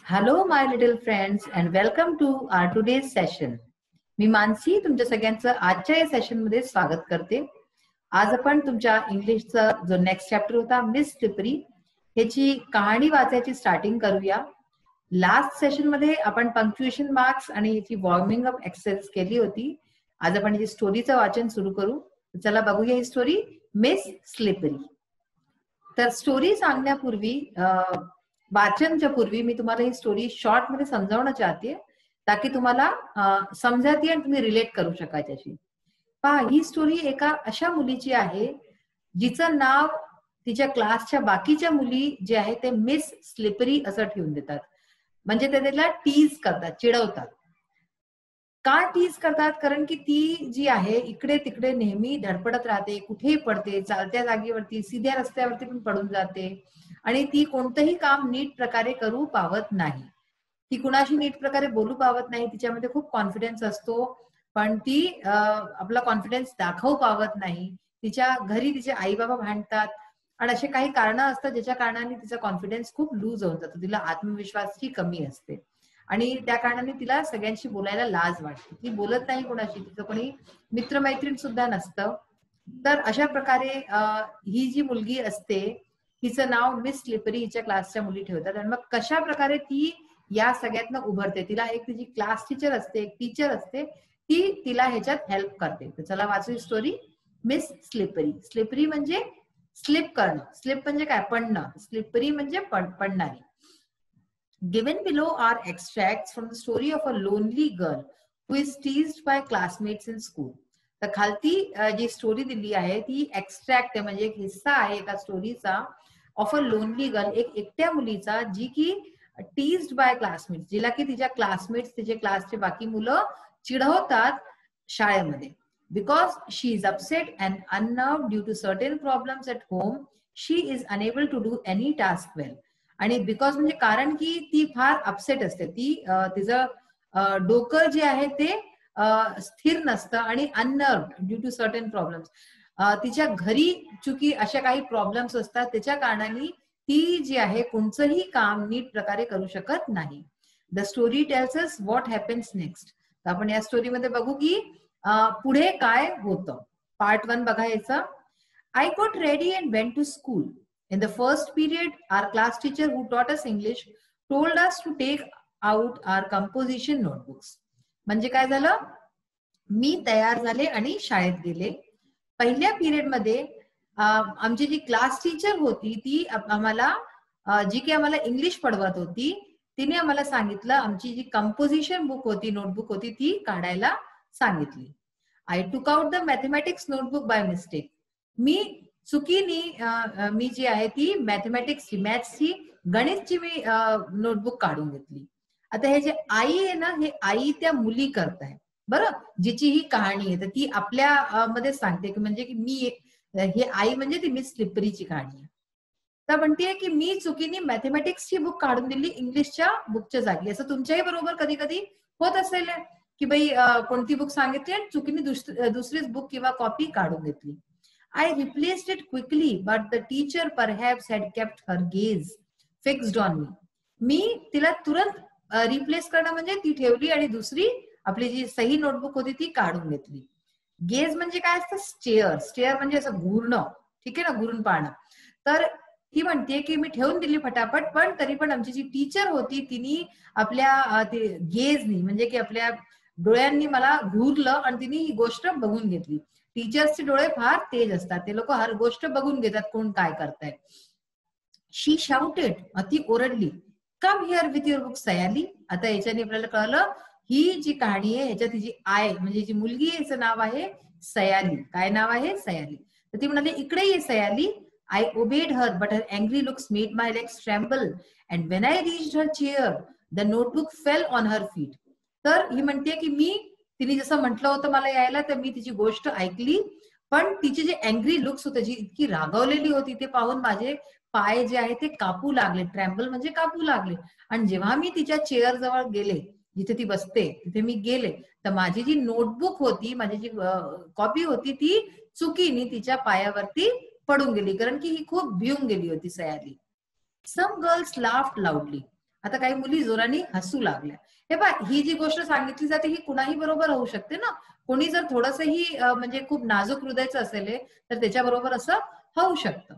Hello, my little friends, and welcome to our today's session. मी मानसी तुमच्या सगळ्यांचं आजच्या या सेशन मध्ये स्वागत करते. आज आपण तुमच्या इंग्लिशचा जो नेक्स्ट चॅप्टर होता मिस स्लिपरी ह्याची कहाणी वाचायची स्टार्टिंग करूया. लास्ट सेशन मध्ये आपण पंक्च्युएशन मार्क्स आणि याची वॉर्मिंग अप एक्सरसाइज केली होती. आज आपण याची स्टोरीचं वाचन सुरू करू. चला बघूया ही स्टोरी मिस स्लिपरी. तर स्टोरी सांगण्यापूर्वी वाचनच्या पूर्वी मी तुम्हाला ही स्टोरी शॉर्ट मध्ये समजावणं चाहते ताकि तुम्हाला समजती आणि तुम्ही रिलेट करू शका त्याची. पहा, ही स्टोरी एका अशा मुलीची आहे जिचं नाव तिच्या क्लासच्या बाकीच्या मुली जे आहे ते मिस स्लिपरी असं ठेवून देतात. म्हणजे ते त्याला टीज करतात, चिडवतात. का टीज करतात? कारण की ती जी आहे इकडे तिकडे नेहमी धडपडत राहते, कुठेही पडते, चालत्या जागेवरती सीध्या रस्त्यावरती पण पडून जाते आणि ती कोणतंही काम नीट प्रकारे करू पावत नाही. ती कुणाशी नीट प्रकारे बोलू पावत नाही. तिच्यामध्ये खूप कॉन्फिडन्स असतो पण ती आपला कॉन्फिडन्स दाखवू पावत नाही. तिच्या घरी तिचे आई बाबा भांडतात आणि असे काही कारण असतात ज्याच्या कारणाने तिचा कॉन्फिडन्स खूप लूज होऊन जातो. तिला आत्मविश्वासची कमी असते आणि त्या कारणाने तिला सगळ्यांशी बोलायला लाज वाटते. ती बोलत नाही कोणाशी, तिचं कोणी मित्रमैत्रीण सुद्धा नसतं. तर अशा प्रकारे ही जी मुलगी असते हिचं नाव मिस स्लिपरी हिच्या क्लासच्या मुली ठेवतात. आणि मग कशा प्रकारे ती या सगळ्यातनं उभरते, तिला एक तिची क्लास टीचर असते, एक टीचर असते, ती तिला ह्याच्यात हेल्प करते. तर चला वाचू स्टोरी मिस स्लिपरी. स्लिपरी म्हणजे स्लिप करणं, स्लिप म्हणजे काय, पडणं, स्लिपरी म्हणजे पडणारी. Given below are extracts from the story of a lonely girl who is teased by classmates in school. तर खालती जी स्टोरी दिली आहे ती एक्स्ट्रॅक्ट आहे, म्हणजे एक हिस्सा आहे एका स्टोरीचा ऑफ अ लोनली गर्ल, एक एकट्या मुलीचा जी की टीज्ड बाय क्लासमेट्स, जिला की तिच्या क्लासमेट्स, तिचे क्लासचे बाकी मुलं चिडवतात शाळेमध्ये. Because she is upset and unnerved due to certain problems at home, she is unable to do any task well. आणि बिकॉज म्हणजे कारण की ती फार अपसेट असते, ती तिचं डोकं जे आहे ते स्थिर नसतं आणि अननर्व्ड ड्यू टू सर्टेन प्रॉब्लेम्स, तिच्या घरी चुकी अशा काही प्रॉब्लेम्स असतात त्याच्या कारणाने ती जी आहे कोणतंही काम नीट प्रकारे करू शकत नाही. The story tells us what happens next. तर आपण या स्टोरीमध्ये बघू की पुढे काय होतं. पार्ट 1 बघा याचा. I got ready and went to school. In the first period, our class teacher who taught us English told us to take out our composition notebooks. म्हणजे काय झालं, मी तयार झाले आणि शाळेत गेले. पहिल्या पिरियड मध्ये आमची जी क्लास टीचर होती ती आम्हाला जी की आम्हाला इंग्लिश पढवत होती, तिने आम्हाला सांगितलं आमची जी कंपोजिशन बुक होती, नोटबुक होती, ती काढायला सांगितली. I took out the mathematics notebook by mistake. मी चुकीने मी जी आहे ती मॅथमॅटिक्सची, मॅथ्सची, गणितची मी नोटबुक काढून घेतली. आता हे जे आई आहे ना, हे आई त्या मुली करत आहे बरं, जिची ही कहाणी आहे. तर ती आपल्या मध्ये सांगते की म्हणजे की मी हे आई म्हणजे ती मिस स्लिपरीची कहाणी आहे. तर म्हणते की मी चुकीने मॅथमॅटिक्सची बुक काढून दिली इंग्लिशच्या बुकच्या जागी. असं तुमच्याही बरोबर कधी कधी होत असेल की बाई कोणती बुक सांगितली आणि चुकीने दुसरीच बुक किंवा कॉपी काढून घेतली. I replaced it quickly, but the teacher perhaps had kept her gaze fixed on me. मी तिला तुरंत रिप्लेस करणं म्हणजे ती ठेवली आणि दुसरी आपली जी सही नोटबुक होती ती काढून घेतली. गेज म्हणजे काय असतं, स्टेअर. स्टेअर म्हणजे असं घूरणं, ठीक आहे ना, घुरून पाहणं. तर ती म्हणते की मी ठेवून दिली फटाफट, पण तरी पण आमची जी टीचर होती तिने आपल्या गेजनी म्हणजे की आपल्या डोळ्यांनी मला घूरलं आणि तिने ही गोष्ट बघून घेतली. टीचर्सचे डोळे फार तेज असतात, ते लोक हर गोष्ट बघून घेतात कोण काय करताय. शी शाउटेड, ती ओरडली, come here with your book Sayali. आता याच्याने आपल्याला कळलं ही जी कहाणी आहे ह्याच्यात तिची आय म्हणजे जी मुलगी आहे हिचं नाव आहे सयाली. काय नाव आहे? सयाली. तर ती म्हणाली इकडे ये Sayali. I obeyed her but her angry looks made my legs tremble and when I reached her chair the notebook fell on her feet. तर ही म्हणते की मी, तिने जसं म्हटलं होतं मला यायला, तर मी तिची गोष्ट ऐकली, पण तिचे जे अँग्री लुक्स होते, जी इतकी रागावलेली होती, ते पाहून माझे पाय जे आहे ते कापू लागले. ट्रॅम्बल म्हणजे कापू लागले. आणि जेव्हा मी तिच्या चेअर जवळ गेले, जिथे ती बसते तिथे मी गेले, तर माझी जी नोटबुक होती, माझी जी कॉपी होती, ती चुकीने तिच्या पायावरती पडून गेली, कारण की ही खूप भिवून गेली होती Sayali. Some girls laughed loudly. आता काही मुली जोराने हसू लागल्या. हे पहा, ही जी गोष्ट सांगितली जाते ही कुणाही बरोबर होऊ शकते ना. कोणी जर थोडंसंही म्हणजे खूप नाजूक हृदयाचं असेल तर त्याच्याबरोबर असं होऊ शकतं.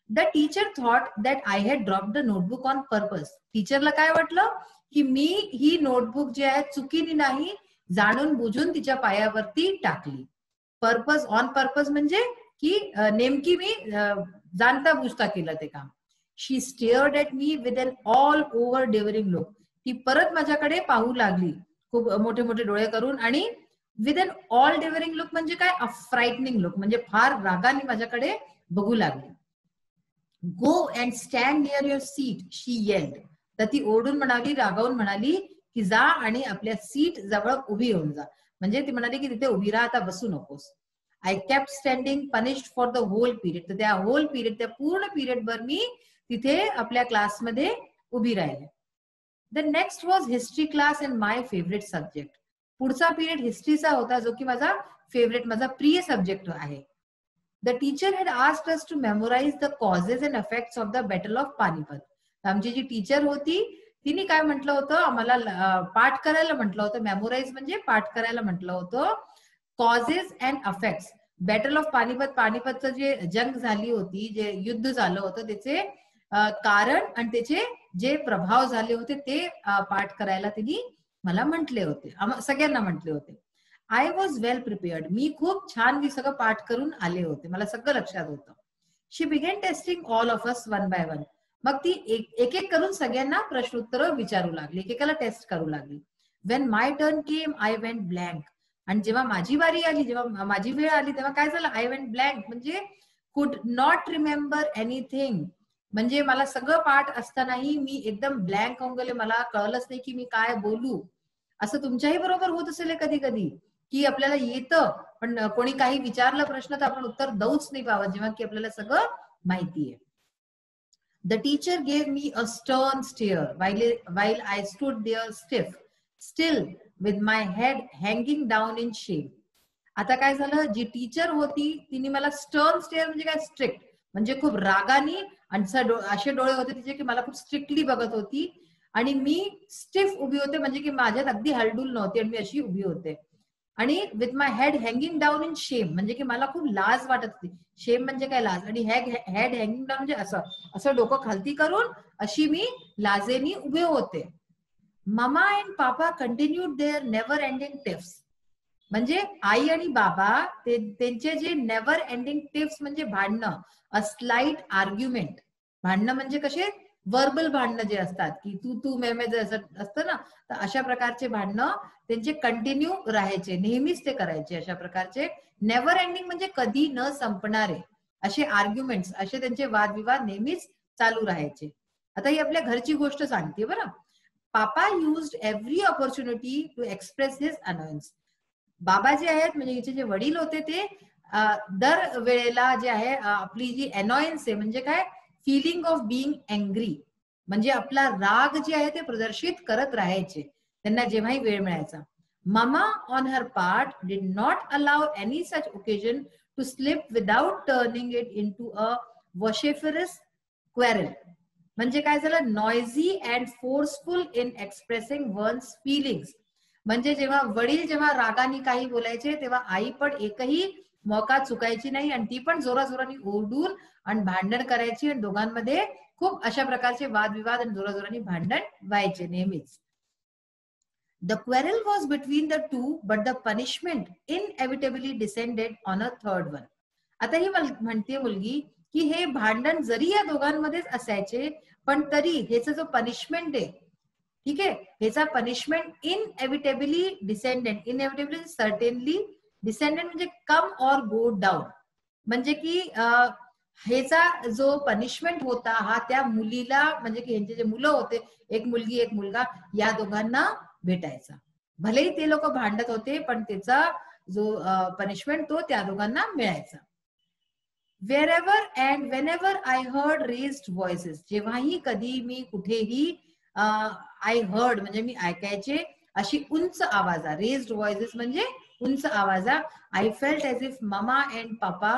The teacher thought that I had drop the notebook on purpose. टीचरला काय वाटलं की मी ही नोटबुक जी आहे चुकीने नाही, जाणून बुजून तिच्या पायावरती टाकली. पर्पज, ऑन पर्पज म्हणजे की नेमकी मी जाणता बुजता केलं ते काम. She stared at me with an all over daring look. ती परत माझ्याकडे पाहू लागली खूप मोठे मोठे डोळे करून, आणि with an all daring look म्हणजे काय, अ फ्राइटनिंग लुक म्हणजे फार रागाने माझ्याकडे बघू लागली. Go and stand near your seat she yelled. तर ती ओरडून म्हणाली, रागावून म्हणाली की जा आणि आपल्या सीट जवळ उभी होऊन जा. म्हणजे ती म्हणाली की तिथे उभी राहा, आता बसू नकोस. I kept standing punished for the whole period. तर त्या होल पिरियड, त्या पूर्ण पिरियड भर मी तिथे आपल्या क्लासमध्ये उभी राहिले. The next was history class and my favourite subject. पुढचा पिरियड हिस्ट्रीचा होता, जो की माझा फेवरेट, माझा प्रिय सब्जेक्ट आहे. The teacher had asked us to memorize the causes and effects of the Battle of Panipat. आमची जी टीचर होती तिने काय म्हटलं होतं, आम्हाला पाठ करायला म्हटलं होतं. मेमोराइज म्हणजे पाठ करायला म्हटलं होतं. Causes and effects. Battle of Panipat, पानिपतचं जे जंग झाली होती, जे युद्ध झालं होतं, त्याचे कारण आणि त्याचे जे प्रभाव झाले होते ते पाठ करायला तिने मला म्हटले होते, सगळ्यांना म्हटले होते. I was well prepared. मी खूप छान मी सगळं पाठ करून आले होते, मला सगळं लक्षात होतं. She began testing all of us one by one. मग ती एक एक करून सगळ्यांना प्रश्नोत्तर विचारू लागली, एकेकाला टेस्ट करू लागली. When my turn came I went blank. आणि जेव्हा माझी वारी आली, जेव्हा माझी वेळ आली, तेव्हा काय झालं, आय वेंट ब्लँक म्हणजे कुड नॉट रिमेंबर एनिथिंग. म्हणजे मला सगळं पाठ असतानाही मी एकदम ब्लँक होऊन गेले, मला कळलंच नाही की मी काय बोलू. असं तुमच्याही बरोबर होत असेल कधी कधी, की आपल्याला येतं पण कोणी काही विचारलं प्रश्न तर आपण उत्तर देऊच नाही पावत, जेव्हा की आपल्याला सगळं माहिती आहे. The teacher gave me a stern stair while I stood there still with my head hanging down in shame. आता काय झालं, जी टीचर होती तिने मला स्टर्न स्टेअर म्हणजे काय, स्ट्रिक्ट म्हणजे खूप रागानी, आणि असे डोळे होते तिचे की मला खूप स्ट्रिक्टली बघत होती. आणि मी स्टिफ उभी होते, म्हणजे की माझ्यात अगदी हलडूल नव्हती आणि मी अशी उभी होते. आणि with my head hanging down in शेम म्हणजे की मला खूप लाज वाटत होती. शेम म्हणजे काय, लाज. आणि हेड हँगिंग डाऊन म्हणजे असं असं डोकं खालती करून अशी मी लाजेनी उभे होते. Mama and papa continued their never ending tips. म्हणजे आई आणि बाबा त्यांचे जे नेव्हर एंडिंग टिप्स म्हणजे भांडणं, अ स्लाइट आर्ग्युमेंट. भांडणं म्हणजे कसे, वर्बल भांडणं जे असतात की तू मे जे असतं ना, तर अशा प्रकारचे भांडणं त्यांचे कंटिन्यू राहायचे, नेहमीच ते करायचे अशा प्रकारचे. नेव्हर एंडिंग म्हणजे कधी न संपणारे असे आर्ग्युमेंट्स, असे त्यांचे वादविवाद नेहमीच चालू राहायचे. आता ही आपल्या घरची गोष्ट सांगते बरं. Papa used every opportunity to express his annoyance. बाबा जे आहेत म्हणजे हिचे जे वडील होते ते दर वेळेला जे आहे आपली जी अनॉयन्स आहे म्हणजे काय, फिलिंग ऑफ बिंग अँग्री, म्हणजे आपला राग जे आहे ते प्रदर्शित करत राहायचे त्यांना जेव्हाही वेळ मिळायचा. Mama on her part did not allow any such occasion to slip without turning it into a vociferous quarrel. म्हणजे काय झालं, noisy and forceful in expressing one's feelings. म्हणजे जेव्हा वडील जेव्हा रागाने काही बोलायचे तेव्हा आई पण एकही मौका चुकायची नाही, आणि ती पण जोराजोराने ओरडून आणि भांडण करायची, आणि दोघांमध्ये खूप अशा प्रकारचे वादविवाद आणि जोराजोराने भांडण व्हायचे नेहमीच. The quarrel was between the two but the punishment inevitably descended on a third one. आता ही म्हणते मुलगी की हे भांडण जरी या दोघांमध्येच असायचे पण तरी ह्याचा जो पनिशमेंट आहे, ठीक आहे, ह्याचा पनिशमेंट इनएव्हिटेबली डिसेंडेंट, इनएव्हिटेबली सर्टेनली, डिसेंडेंट म्हणजे कम ऑर गो डाऊन, म्हणजे की ह्याचा जो पनिशमेंट होता हा त्या मुलीला, म्हणजे की ह्यांचे जे मुलं होते, एक मुलगी एक मुलगा, या दोघांना भेटायचा. भलेही ते लोक भांडत होते पण त्याचा जो पनिशमेंट तो त्या दोघांना मिळायचा. Wherever and whenever I heard raised voices, जेव्हाही कधी मी कुठेही आय हर्ड म्हणजे मी ऐकायचे अशी उंच आवाजा, रेज्ड व्हॉइसेस म्हणजे उंच आवाजा. I felt as if mama and papa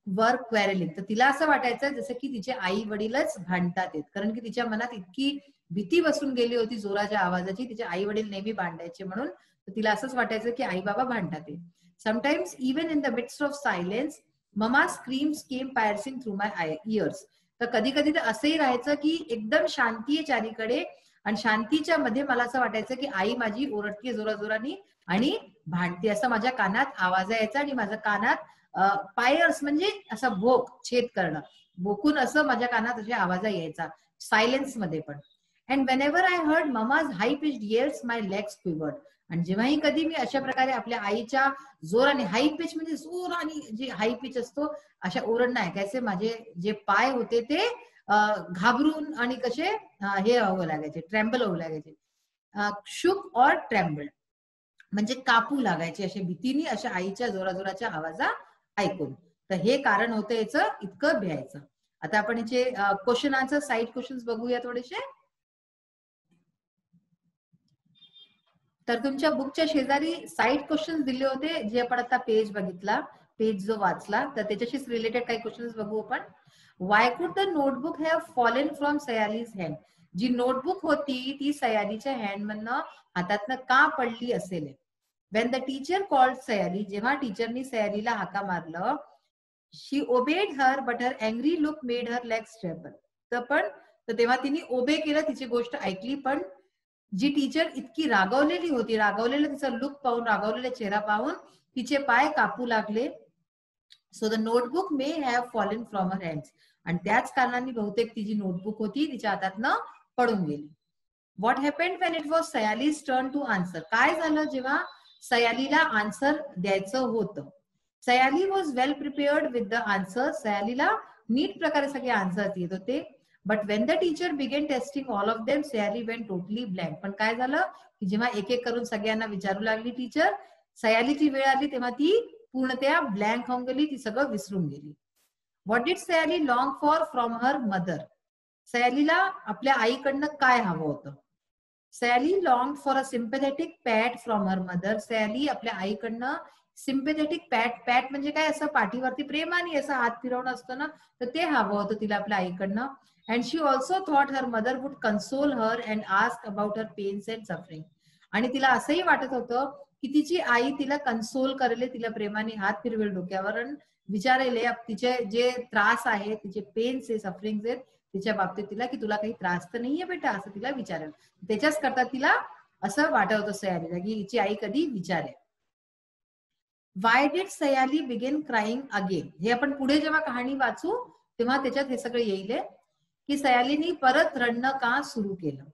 were quarrelling. तर तिला असं वाटायचं जसं की तिचे आई वडीलच भांडतात आहेत, कारण की तिच्या मनात इतकी भीती बसून गेली होती जोराच्या आवाजाची. तिचे आई वडील नेहमी भांडायचे म्हणून. तर तिला असंच वाटायचं की आई बाबा भांडतात. Sometimes even in the midst of silence mama screams came piercing through my ears. तर कधी कधी तर असंही राहायचं की एकदम शांती आहे चारीकडे आणि शांतीच्या मध्ये मला असं वाटायचं की आई माझी ओरडतीये जोराजोराने आणि भांडते, असं माझ्या कानात आवाज यायचा आणि माझ्या कानात पायर्स म्हणजे असा भोक, छेद करणं, भोकून असं माझ्या कानात असे आवाज यायचा सायलेन्स मध्ये पण. And Wien ever I heard mama's high pitched येल्स my legs quivered. आणि जेव्हाही कधी मी अशा प्रकारे आपल्या आईच्या जोराने, हाय पिच म्हणजे जोर आणि जे हाय पिच असतो अशा ओरडणं ऐकायचे, माझे जे पाय होते ते घाबरून आणि कसे हे होऊ लागायचे, ट्रॅम्बल होऊ लागायचे. शुक ऑर ट्रॅम्बल म्हणजे कापू लागायचे असे भीतीने अशा आईच्या जोराजोराच्या आवाजा ऐकून. तर हे कारण होतं याचं इतकं भ्यायचं. आता आपण याचे क्वेश्चन आन्सर साईड क्वेश्चन्स बघूया थोडेसे. तर तुमच्या बुकच्या शेजारी साईड क्वेश्चन्स दिले होते, जे आपण आता पेज बघितला, पेज जो वाचला, तर त्याच्याशीच रिलेटेड काही क्वेश्चन्स बघू आपण. Why could the notebook have fallen from Sayali's hand. जी नोटबुक होती ती सयालीच्या हँड मधनं हातातनं का पडली असेल. When the teacher called Sayali, जेव्हा टीचरनी सयालीला हाका मारलं, she obeyed her but her angry look made her legs tremble. तर तेव्हा तिने ओबे केलं, तिची गोष्ट ऐकली, पण जी टीचर इतकी रागवलेली होती, रागवलेलं तिचा लुक पाहून, रागवलेला चेहरा पाहून तिचे पाय कापू लागले. So the notebook may have fallen from her hands. आणि त्याच कारणाने बहुतेक ती जी नोटबुक होती तिच्या हातातनं पडून गेली. What happened when it was Sayali's turn to answer. काय झालं जेव्हा सयालीला आन्सर द्यायचं होतं. Sayali was well prepared with the answer. सयालीला नीट प्रकारे सगळे आन्सर येत होते. But when the teacher began testing all of them, Sayali went totally blank. पण काय झालं की जेव्हा एक एक करून सगळ्यांना विचारू लागली टीचर, सयालीची वेळ आली तेव्हा ती पूर्णतया ब्लँक होऊन गेली, ती सगळं विसरून गेली. What did Sayali long for from her mother. सयालीला आपल्या आईकडनं काय हवं होतं. Sayali long for a sympathetic pat from her mother. Sayali आपल्या आईकडनं सिम्पॅथेटिक पॅट, पॅट म्हणजे काय, असं पाठीवरती प्रेमाने असं हात फिरवणं असतं ना, तर ते हवं होतं तिला आपल्या आईकडनं. And she also thought her mother would console her and ask about her pains and suffering. आणि तिला असंही वाटत होतं की तिची आई तिला कन्सोल करेल, तिला प्रेमाने हात फिरवेल डोक्यावर आणि विचारेल तिचे जे त्रास आहे, तिचे पेन्स आहे, सफरिंग आहेत तिच्या बाबतीत तिला, की तुला काही त्रास तर नाहीये बेटा, असं तिला विचारेल. त्याच्याच करता तिला असं वाटत होतं सयालीला की हिची आई कधी विचारेल. Why did Sayali begin crying again. हे आपण पुढे जेव्हा कहाणी वाचू तेव्हा त्याच्यात हे सगळं येईल की सयालीनी परत रडणं का सुरू केलं.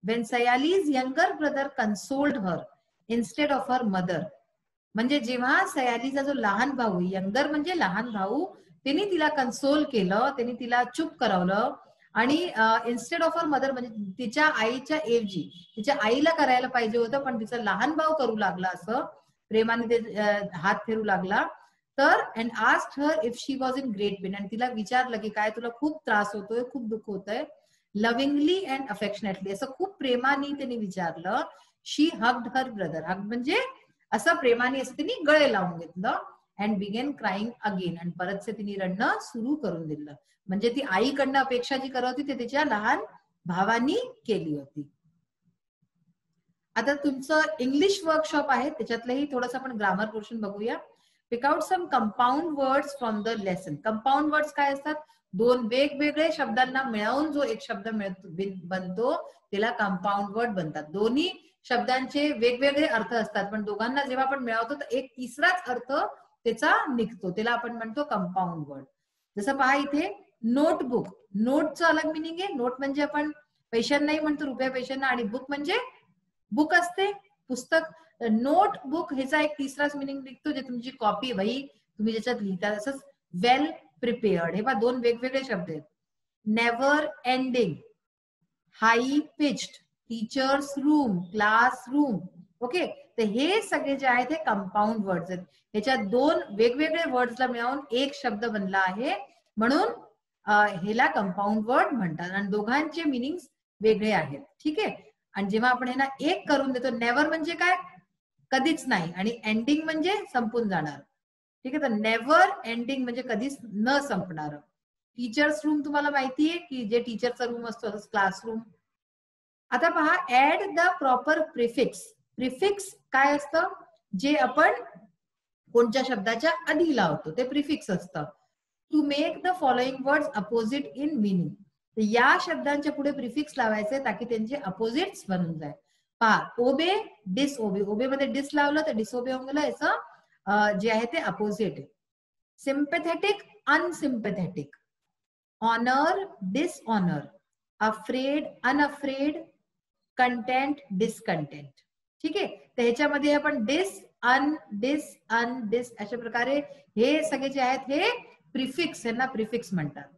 When Sayali's younger brother consoled her instead of her mother. म्हणजे जेव्हा सयालीचा जो लहान भाऊ, यंगर म्हणजे लहान भाऊ, त्यांनी तिला कन्सोल केलं, त्यांनी तिला चुप करवलं आणि इन्स्टेड ऑफ हर मदर म्हणजे तिच्या आईच्या ऐवजी तिच्या आईला करायला पाहिजे होतं, पण तिचा लहान भाऊ करू लागला, असं प्रेमाने ते हात फिरू लागला. तर and asked her if she was in great pen. आणि तिला विचारलं की काय तुला खूप त्रास होतोय, खूप दुःख होतंय. लव्हिंगली अँड अफेक्शनेटली, असं खूप प्रेमाने त्यांनी विचारलं. शी हग्ड हर ब्रदर. हग म्हणजे असं प्रेमाने असं तिने गळे लावून घेतलं. And begin crying again. आणि परतसे तिने रडणं सुरू करून दिलं. म्हणजे ती आईकडनं अपेक्षा जी करत होती ते तिच्या लहान भावानी केली होती. आता तुमचं इंग्लिश वर्कशॉप आहे, त्याच्यातलंही थोडंसं आपण ग्रामर पोर्शन बघूया. Pick out some compound words from the lesson. Compound words काय असतात, दोन वेगवेगळे शब्दांना मिळवून जो एक शब्द बनतो त्याला कंपाऊंड वर्ड बनतात. दोन्ही शब्दांचे वेगवेगळे अर्थ असतात, पण दोघांना जेव्हा आपण मिळवतो तर एक तिसराच अर्थ त्याचा निघतो, त्याला आपण म्हणतो कंपाऊंड वर्ड. जसं पहा इथे नोटबुक. नोटचं अलग मिनिंग आहे. नोट म्हणजे आपण पैशांनाही म्हणतो, रुपया पैशांना, आणि बुक म्हणजे बुक असते, पुस्तक. नोट बुक ह्याचा एक तिसराच मिनिंग निघतो, जे तुमची कॉपी, वही तुम्ही ज्याच्यात लिहिता. तसंच वेल प्रिपेअर्ड, हे पहा दोन वेगवेगळे शब्द आहेत. Never ending, high pitched, teachers room, classroom. Okay, तर हे सगळे जे आहेत हे कंपाऊंड वर्ड्स आहेत. ह्याच्यात दोन वेगवेगळे वर्ड्सला मिळवून एक शब्द बनला आहे, म्हणून ह्याला कंपाऊंड वर्ड म्हणतात. आणि दोघांचे मिनिंग वेगळे आहेत. ठीक आहे. आणि जेव्हा आपण ह्यांना एक करून देतो, नेव्हर म्हणजे काय, कधीच नाही, आणि एंडिंग म्हणजे संपून जाणार. ठीक आहे. तर नेव्हर एंडिंग म्हणजे कधीच न संपणार. टीचर्स रूम तुम्हाला माहितीये की जे टीचरचा रूम असतो, क्लासरूम. आता पहा, add the proper prefix. Prefix काय असतं? जे आपण कोणत्या शब्दाच्या आधी लावतो ते प्रिफिक्स असतं. To make the following words opposite in meaning. या शब्दांच्या पुढे प्रिफिक्स लावायचे ताकी त्यांचे अपोजिट्स बनून जाय. पहा, ओबे, डिसओबे. ओबे मध्ये डिस लावलं तर डिसओबे होऊन गेलं, याचं जे आहे ते अपोजिट आहे. Sympathetic, unsympathetic. Honour, dishonour. Afraid, unafraid. Content, discontent. ठीक आहे. तर ह्याच्यामध्ये आपण डिस, अन, डिस अशा प्रकारे हे सगळे जे आहेत हे प्रिफिक्स, यांना प्रिफिक्स म्हणतात.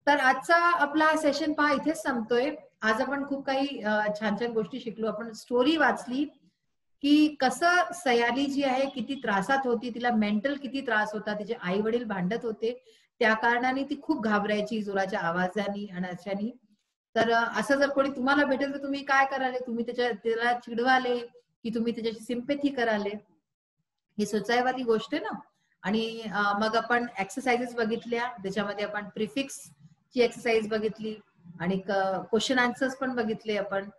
तर आजचा आपला सेशन पहा इथेच संपतोय. आज आपण खूप काही छान छान गोष्टी शिकलो. आपण स्टोरी वाचली की कसं सयाली जी आहे किती त्रासात होती, तिला मेंटल किती त्रास होता, तिचे आई वडील भांडत होते, त्या कारणाने ती खूप घाबरायची जोराच्या आवाजाने आणि अशाने. तर असं जर कोणी तुम्हाला भेटेल तर तुम्ही काय कराले? तुम्ही त्याला चिडवाले की तुम्ही त्याच्याशी सिम्पॅथी कराले? ही सुचायवादी गोष्ट आहे ना. आणि मग आपण एक्सरसाइजेस बघितल्या, त्याच्यामध्ये आपण प्रिफिक्स ची एक्सरसाइज बघितली आणि क्वेश्चन आन्सर्स पण बघितले आपण.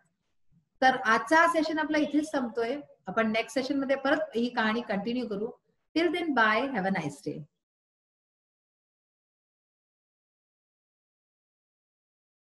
तर आजचा सेशन आपला इथेच संपतोय. आपण नेक्स्ट सेशन मध्ये परत ही कहाणी कंटिन्यू करू. Till then bye, have a nice day.